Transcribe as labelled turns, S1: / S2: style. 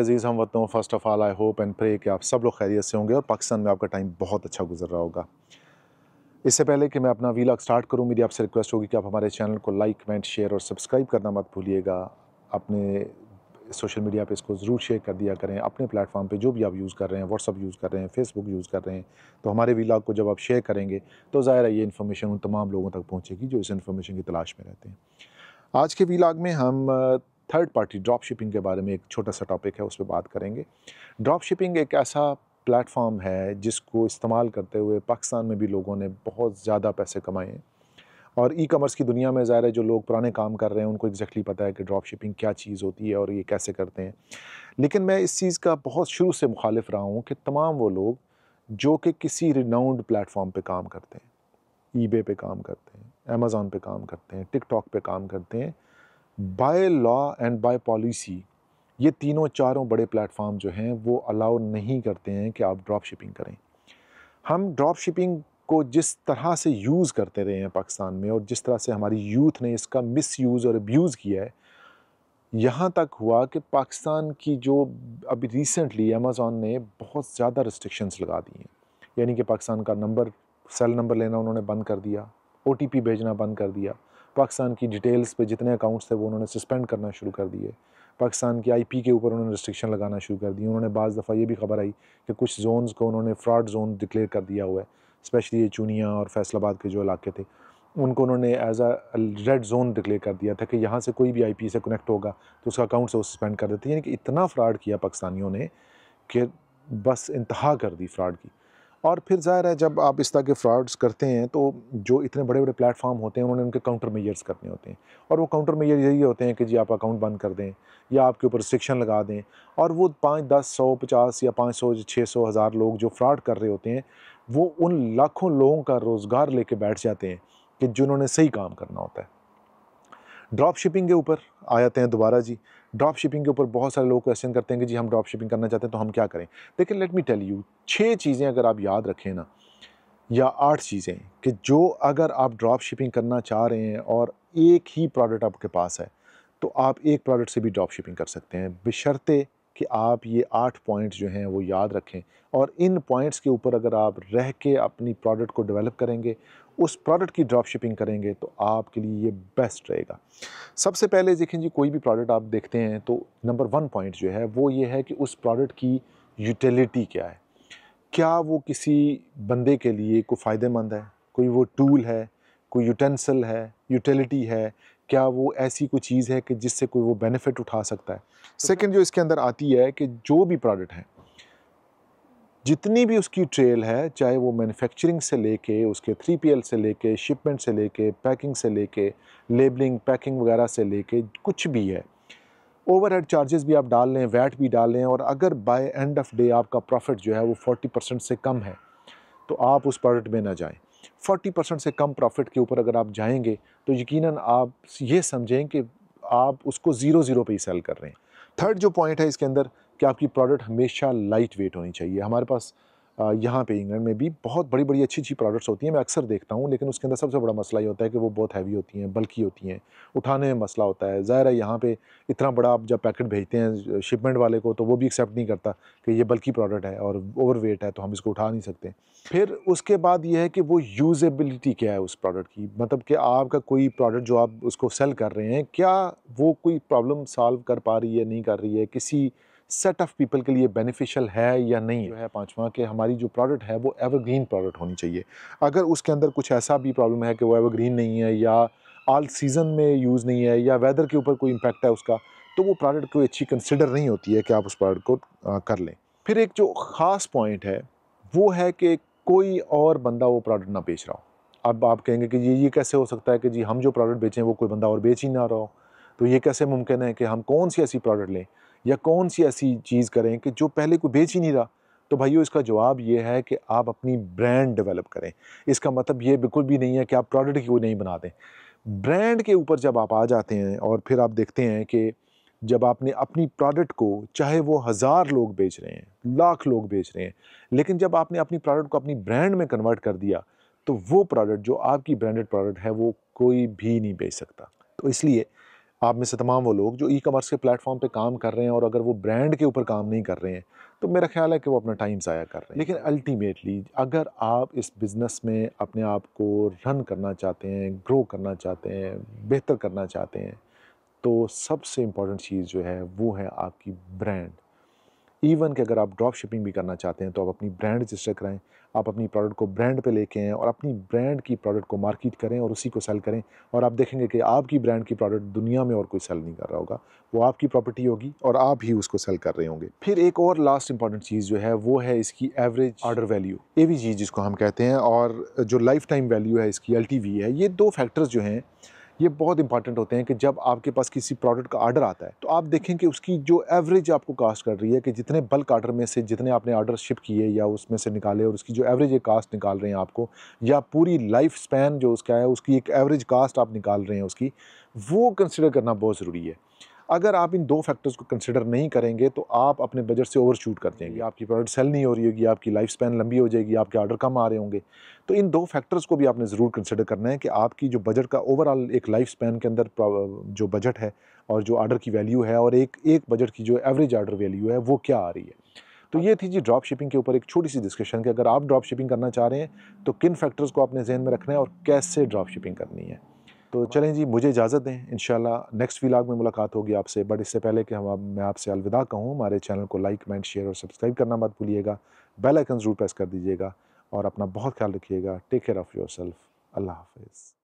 S1: अज़ीज़ हमवतनों, first of all I hope and pray कि आप सब लोग खैरियत से होंगे और पाकिस्तान में आपका टाइम बहुत अच्छा गुजर रहा होगा। इससे पहले कि मैं अपना वीलॉग स्टार्ट करूं, मेरी आपसे रिक्वेस्ट होगी कि आप हमारे चैनल को लाइक, कमेंट, शेयर और सब्सक्राइब करना मत भूलिएगा। अपने सोशल मीडिया पे इसको ज़रूर शेयर कर दिया करें। अपने प्लेटफॉर्म पे जो भी आप यूज़ कर रहे हैं, व्हाट्सअप यूज़ कर रहे हैं, फेसबुक यूज़ कर रहे हैं, तो हमारे वीलॉग को जब आप शेयर करेंगे तो ज़ाहिर है ये इन्फॉर्मेशन उन तमाम लोगों तक पहुँचेगी जो इस इन्फॉर्मेशन की तलाश में रहते हैं। आज के वीलॉग में हम थर्ड पार्टी ड्रॉप शिपिंग के बारे में एक छोटा सा टॉपिक है, उस पर बात करेंगे। ड्रॉप शिपिंग एक ऐसा प्लेटफॉर्म है जिसको इस्तेमाल करते हुए पाकिस्तान में भी लोगों ने बहुत ज़्यादा पैसे कमाए हैं और ई कॉमर्स की दुनिया में ज़ाहिर है जो लोग पुराने काम कर रहे हैं उनको एग्जैक्टली पता है कि ड्रॉप शिपिंग क्या चीज़ होती है और ये कैसे करते हैं। लेकिन मैं इस चीज़ का बहुत शुरू से मुखालिफ रहा हूँ कि तमाम वो लोग जो कि किसी रिनाउंड प्लेटफॉर्म पे काम करते हैं, ईबे पे काम करते हैं, अमेज़ॉन पे काम करते हैं, टिकटॉक पे काम करते हैं, by law and by policy ये तीनों चारों बड़े प्लेटफॉर्म जो हैं वो अलाउ नहीं करते हैं कि आप ड्रॉप शिपिंग करें। हम ड्रॉप शिपिंग को जिस तरह से यूज़ करते रहे हैं पाकिस्तान में और जिस तरह से हमारी यूथ ने इसका मिसयूज़ और अब्यूज़ किया है, यहाँ तक हुआ कि पाकिस्तान की जो अभी रिसेंटली अमेज़ॉन ने बहुत ज़्यादा रिस्ट्रिक्शंस लगा दी हैं। यानी कि पाकिस्तान का नंबर, सेल नंबर लेना उन्होंने बंद कर दिया, ओटीपी भेजना बंद कर दिया, पाकिस्तान की डिटेल्स पे जितने अकाउंट्स थे वो उन्होंने सस्पेंड करना शुरू कर दिए, पाकिस्तान की आईपी के ऊपर उन्होंने रिस्ट्रिक्शन लगाना शुरू कर दी। उन्होंने बाज़ दफ़ा ये भी खबर आई कि कुछ जोन्स को उन्होंने फ्रॉड जोन डिक्लेयर कर दिया हुआ है, स्पेशली ये चूनिया और फैसलाबाद के जो इलाके थे उनको उन्होंने as a red zone declare कर दिया था कि यहाँ से कोई भी आईपी से कनेक्ट होगा तो उसका अकाउंट से वो सस्पेंड कर देते हैं। यानी कि इतना फ्रॉड किया पाकिस्तानियों ने कि बस इंतहा कर दी फ्रॉड की। और फिर ज़ाहिर है जब आप इस तरह के फ्रॉड्स करते हैं तो जो इतने बड़े बड़े प्लेटफॉर्म होते हैं उन्होंने उनके काउंटर मेजर्स करने होते हैं और वो काउंटर मेजर यही होते हैं कि जी आप अकाउंट बंद कर दें या आपके ऊपर रिस्ट्रिक्शन लगा दें। और वो 5, 10, 100, 50 या 500, 600, 1000 लोग जो फ्रॉड कर रहे होते हैं वो उन लाखों लोगों का रोज़गार लेके बैठ जाते हैं कि जिन्होंने सही काम करना होता है। ड्रॉप शिपिंग के ऊपर आ जाते हैं दोबारा जी। ड्रॉप शिपिंग के ऊपर बहुत सारे लोग क्वेश्चन करते हैं कि जी हम ड्रॉप शिपिंग करना चाहते हैं तो हम क्या करें? लेकिन लेट मी टेल यू 6 चीज़ें अगर आप याद रखें ना या 8 चीज़ें कि जो अगर आप ड्रॉप शिपिंग करना चाह रहे हैं और एक ही प्रोडक्ट आपके पास है, तो आप एक प्रोडक्ट से भी ड्रॉप शिपिंग कर सकते हैं, बशर्ते कि आप ये 8 पॉइंट्स जो हैं वो याद रखें और इन पॉइंट्स के ऊपर अगर आप रह के अपनी प्रोडक्ट को डेवलप करेंगे, उस प्रोडक्ट की ड्रॉप शिपिंग करेंगे तो आपके लिए ये बेस्ट रहेगा। सबसे पहले देखें जी, कोई भी प्रोडक्ट आप देखते हैं तो नंबर 1 पॉइंट जो है वो ये है कि उस प्रोडक्ट की यूटिलिटी क्या है? क्या वो किसी बंदे के लिए कोई फ़ायदेमंद है? कोई वो टूल है, कोई यूटेंसिल है, यूटिलिटी है? क्या वो ऐसी कोई चीज़ है कि जिससे कोई वो बेनिफिट उठा सकता है? सेकंड जो इसके अंदर आती है कि जो भी प्रोडक्ट है, जितनी भी उसकी ट्रेल है, चाहे वो मैन्युफैक्चरिंग से लेके, उसके 3PL से लेके, शिपमेंट से लेके, पैकिंग से लेके, लेबलिंग, पैकिंग वगैरह से लेके, कुछ भी है, ओवरहेड चार्जेस भी आप डाल लें, वैट भी डाल लें और अगर बाय एंड ऑफ डे आपका प्रॉफिट जो है वो 40% से कम है, तो आप उस प्रोडक्ट में ना जाएँ। 40% से कम प्रॉफिट के ऊपर अगर आप जाएँगे, तो यकीनन आप ये समझें कि आप उसको ज़ीरो पे ही सेल कर रहे हैं। थर्ड जो पॉइंट है इसके अंदर कि आपकी प्रोडक्ट हमेशा लाइट वेट होनी चाहिए। हमारे पास यहाँ पे इंग्लैंड में भी बहुत बड़ी-बड़ी अच्छी-अच्छी प्रोडक्ट्स होती हैं, मैं अक्सर देखता हूँ, लेकिन उसके अंदर सबसे बड़ा मसला ये होता है कि वो बहुत हैवी होती हैं, बल्की होती हैं, उठाने में मसला होता है। ज़ाहिर है यहाँ पे इतना बड़ा आप जब पैकेट भेजते हैं शिपमेंट वाले को तो वो भी एक्सेप्ट नहीं करता कि ये बल्की प्रोडक्ट है और ओवरवेट है तो हम इसको उठा नहीं सकते। फिर उसके बाद ये है कि वो यूज़ेबिलिटी क्या है उस प्रोडक्ट की, मतलब कि आपका कोई प्रोडक्ट जो आप उसको सेल कर रहे हैं, क्या वो कोई प्रॉब्लम सॉल्व कर पा रही है, नहीं कर रही है, किसी सेट ऑफ पीपल के लिए बेनिफिशियल है या नहीं जो है। पाँचवा कि हमारी जो प्रोडक्ट है वो एवरग्रीन प्रोडक्ट होनी चाहिए। अगर उसके अंदर कुछ ऐसा भी प्रॉब्लम है कि वो एवरग्रीन नहीं है या ऑल सीज़न में यूज़ नहीं है या वेदर के ऊपर कोई इम्पैक्ट है उसका, तो वो प्रोडक्ट कोई अच्छी कंसिडर नहीं होती है कि आप उस प्रोडक्ट को कर लें। फिर एक जो ख़ास पॉइंट है वो है कि कोई और बंदा वो प्रोडक्ट ना बेच रहा हो। अब आप कहेंगे कि ये कैसे हो सकता है कि जी हम जो प्रोडक्ट बेचें वो कोई बंदा और बेच ही ना रहा हो, तो ये कैसे मुमकिन है कि हम कौन सी ऐसी प्रोडक्ट लें या कौन सी ऐसी चीज़ करें कि जो पहले कोई बेच ही नहीं रहा? तो भाइयों इसका जवाब ये है कि आप अपनी ब्रांड डेवलप करें। इसका मतलब ये बिल्कुल भी नहीं है कि आप प्रोडक्ट ही कोई नहीं बना दें। ब्रांड के ऊपर जब आप आ जाते हैं और फिर आप देखते हैं कि जब आपने अपनी प्रोडक्ट को, चाहे वो 1000 लोग बेच रहे हैं, लाख लोग बेच रहे हैं, लेकिन जब आपने अपनी प्रोडक्ट को अपनी ब्रांड में कन्वर्ट कर दिया, तो वो प्रोडक्ट जो आपकी ब्रांडेड प्रोडक्ट है वो कोई भी नहीं बेच सकता। तो इसलिए आप में से तमाम वो लोग जो ई-कॉमर्स के प्लेटफ़ॉर्म पे काम कर रहे हैं और अगर वो ब्रांड के ऊपर काम नहीं कर रहे हैं, तो मेरा ख़्याल है कि वो अपना टाइम ज़ाया कर रहे हैं। लेकिन अल्टीमेटली अगर आप इस बिज़नेस में अपने आप को रन करना चाहते हैं, ग्रो करना चाहते हैं, बेहतर करना चाहते हैं, तो सबसे इम्पोर्टेंट चीज़ जो है वो है आपकी ब्रांड। इवन कि अगर आप ड्रॉप शिपिंग भी करना चाहते हैं तो आप अपनी ब्रांड रजिस्टर कराएँ, आप अपनी प्रोडक्ट को ब्रांड पे लेके आएँ और अपनी ब्रांड की प्रोडक्ट को मार्केट करें और उसी को सेल करें और आप देखेंगे कि आपकी ब्रांड की प्रोडक्ट दुनिया में और कोई सेल नहीं कर रहा होगा। वो आपकी प्रॉपर्टी होगी और आप ही उसको सेल कर रहे होंगे। फिर एक और लास्ट इंपॉर्टेंट चीज़ जो है वो है इसकी एवरेज ऑर्डर वैल्यू, एवीजी जिसको हम कहते हैं, और जो लाइफ टाइम वैल्यू है इसकी एलटीवी है। ये 2 फैक्टर्स जो हैं ये बहुत इंपॉर्टेंट होते हैं कि जब आपके पास किसी प्रोडक्ट का ऑर्डर आता है तो आप देखें कि उसकी जो एवरेज आपको कास्ट कर रही है कि जितने बल्क ऑर्डर में से जितने आपने ऑर्डर शिप किए या उसमें से निकाले और उसकी जो एवरेज एक कास्ट निकाल रहे हैं आपको, या पूरी लाइफ स्पैन जो उसका है उसकी एक एवरेज कास्ट आप निकाल रहे हैं उसकी, वो कंसिडर करना बहुत ज़रूरी है। अगर आप इन 2 फैक्टर्स को कंसिडर नहीं करेंगे तो आप अपने बजट से ओवरशूट कर जाएंगे, आपकी प्रोडक्ट सेल नहीं हो रही होगी, आपकी लाइफ स्पैन लंबी हो जाएगी, आपके ऑर्डर कम आ रहे होंगे। तो इन 2 फैक्टर्स को भी आपने ज़रूर कंसिडर करना है कि आपकी जो बजट का ओवरऑल एक लाइफ स्पैन के अंदर जो बजट है और जो ऑर्डर की वैल्यू है और एक बजट की जो एवरेज ऑर्डर वैल्यू है वो क्या आ रही है। तो ये थी जी ड्रॉप शिपिंग के ऊपर एक छोटी-सी डिस्कशन कि अगर आप ड्रॉप शिपिंग करना चाह रहे हैं तो किन फैक्टर्स को अपने ज़हन में रखना है और कैसे ड्रॉप शिपिंग करनी है। तो चलें जी, मुझे इजाज़त दें, इंशाल्लाह नेक्स्ट व्लॉग में मुलाकात होगी आपसे। बट इससे पहले कि मैं आपसे अलविदा कहूँ, हमारे चैनल को लाइक, कमेंट, शेयर और सब्सक्राइब करना मत भूलिएगा। बेल आइकन ज़रूर प्रेस कर दीजिएगा और अपना बहुत ख्याल रखिएगा। Take care of yourself. Allah हाफ़िज़।